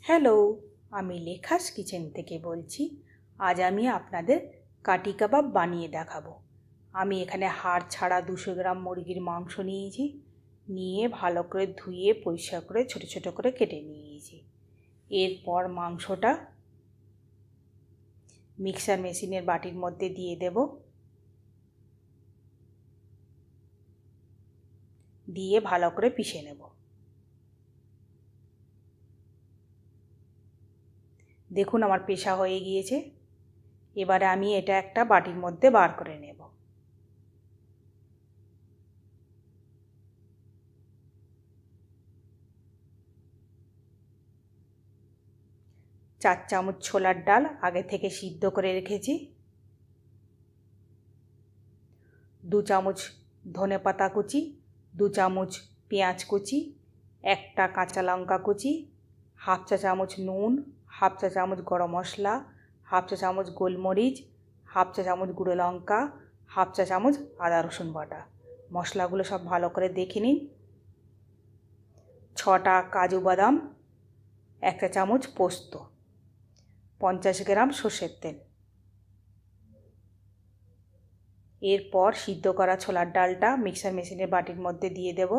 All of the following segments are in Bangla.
হ্যালো, আমি লেখাস কিচেন থেকে বলছি। আজ আমি আপনাদের কাটি কাবাব বানিয়ে দেখাবো। আমি এখানে হাড় ছাড়া 200 গ্রাম মুরগির মাংস নিয়েছি। নিয়ে ভালো করে ধুয়ে পরিষ্কার করে ছোট ছোট করে কেটে নিয়েছি। এরপর মাংসটা মিক্সার মেশিনের বাটির মধ্যে দিয়ে দেব। দিয়ে ভালো করে পিষে নেব। দেখুন আমার পেশা হয়ে গিয়েছে। এবারে আমি এটা একটা বাটির মধ্যে বার করে নেব। 4 চামচ ছোলার ডাল আগে থেকে সিদ্ধ করে রেখেছি। 2 চামচ ধনেপাতা কুচি, 2 চামচ পেঁয়াজ কুচি, একটা কাঁচা লঙ্কা কুচি, হাফ চা চামচ নুন, হাফ চা চামচ গরম মশলা, হাফ চা চামচ গোলমরিচ, হাফ চা চামচ গুঁড়ো লঙ্কা, হাফ চা চামচ আদা রসুন বাটা। মশলাগুলো সব ভালো করে দেখে নিন। 6টা কাজু বাদাম, 1 চা চামচ পোস্ত, 50 গ্রাম সর্ষের তেল। এরপর সিদ্ধ করা ছোলার ডালটা মিক্সার মেশিনের বাটির মধ্যে দিয়ে দেব।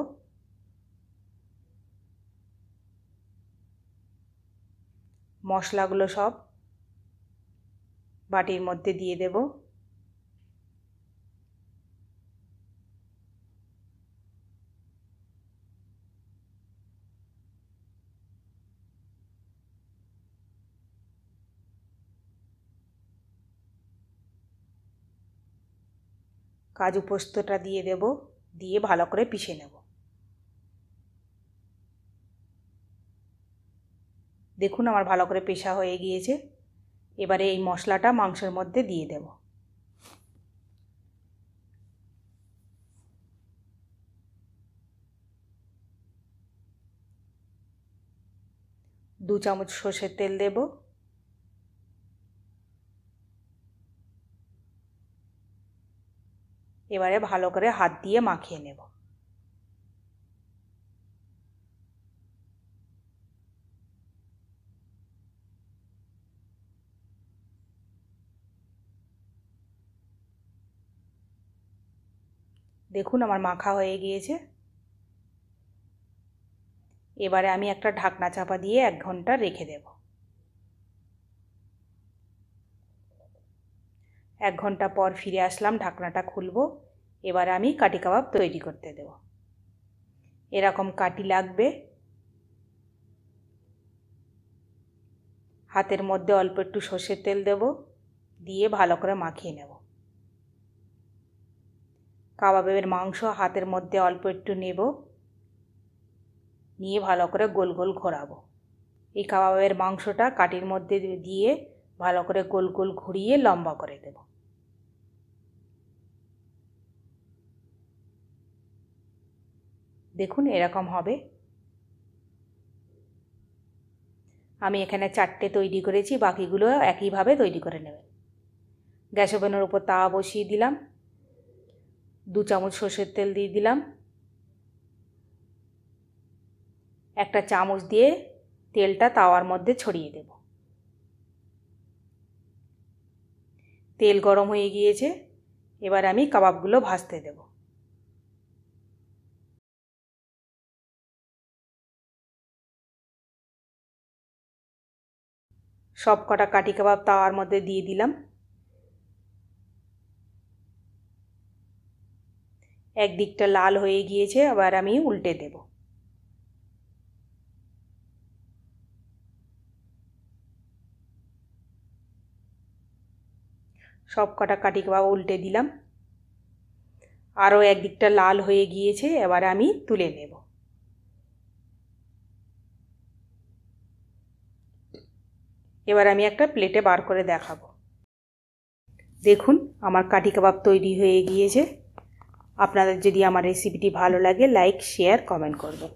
মশলাগুলো সব বাটির মধ্যে দিয়ে দেব। কাজু পোস্তটা দিয়ে দেব। দিয়ে ভালো করে পিষে নেব। দেখুন আমার ভালো করে পেশা হয়ে গিয়েছে। এবারে এই মশলাটা মাংসের মধ্যে দিয়ে দেব। দু চামচ সর্ষের তেল দেব। এবারে ভালো করে হাত দিয়ে মাখিয়ে নেব। দেখুন আমার মাখা হয়ে গিয়েছে। এবারে আমি একটা ঢাকনা চাপা দিয়ে 1 ঘন্টা রেখে দেব। 1 ঘন্টা পর ফিরে আসলাম, ঢাকনাটা খুলব। এবারে আমি কাটি কাবাব তৈরি করতে দেব। এরকম কাটি লাগবে। হাতের মধ্যে অল্প একটু সর্ষের তেল দেব। দিয়ে ভালো করে মাখিয়ে নেব। কাবাবের মাংস হাতের মধ্যে অল্প একটু নেব। নিয়ে ভালো করে গোল গোল ঘোরাবো। এই কাবাবের মাংসটা কাটির মধ্যে দিয়ে ভালো করে গোল গোল ঘুরিয়ে লম্বা করে দেব। দেখুন এরকম হবে। আমি এখানে 4টে তৈরি করেছি, বাকিগুলো একইভাবে তৈরি করে নেবেন। গ্যাস ওভেনের উপর তাওয়া বসিয়ে দিলাম। 2 চামচ সর্ষের তেল দিয়ে দিলাম। একটা চামচ দিয়ে তেলটা তাওয়ার মধ্যে ছড়িয়ে দেব। তেল গরম হয়ে গিয়েছে। এবার আমি কাবাবগুলো ভাজতে দেব। সব কটা কাটি কাবাব তাওয়ার মধ্যে দিয়ে দিলাম। একদিকটা লাল হয়ে গিয়েছে, আবার আমি উল্টে দেব। সব কটা কাটি কাবাব উল্টে দিলাম। আরও একদিকটা লাল হয়ে গিয়েছে, এবার আমি তুলে নেব। এবার আমি একটা প্লেটে বার করে দেখাবো। দেখুন আমার কাটি কাবাব তৈরি হয়ে গিয়েছে। আপনাদের যদি আমার রেসিপিটি ভালো লাগে লাইক, শেয়ার, কমেন্ট করবেন।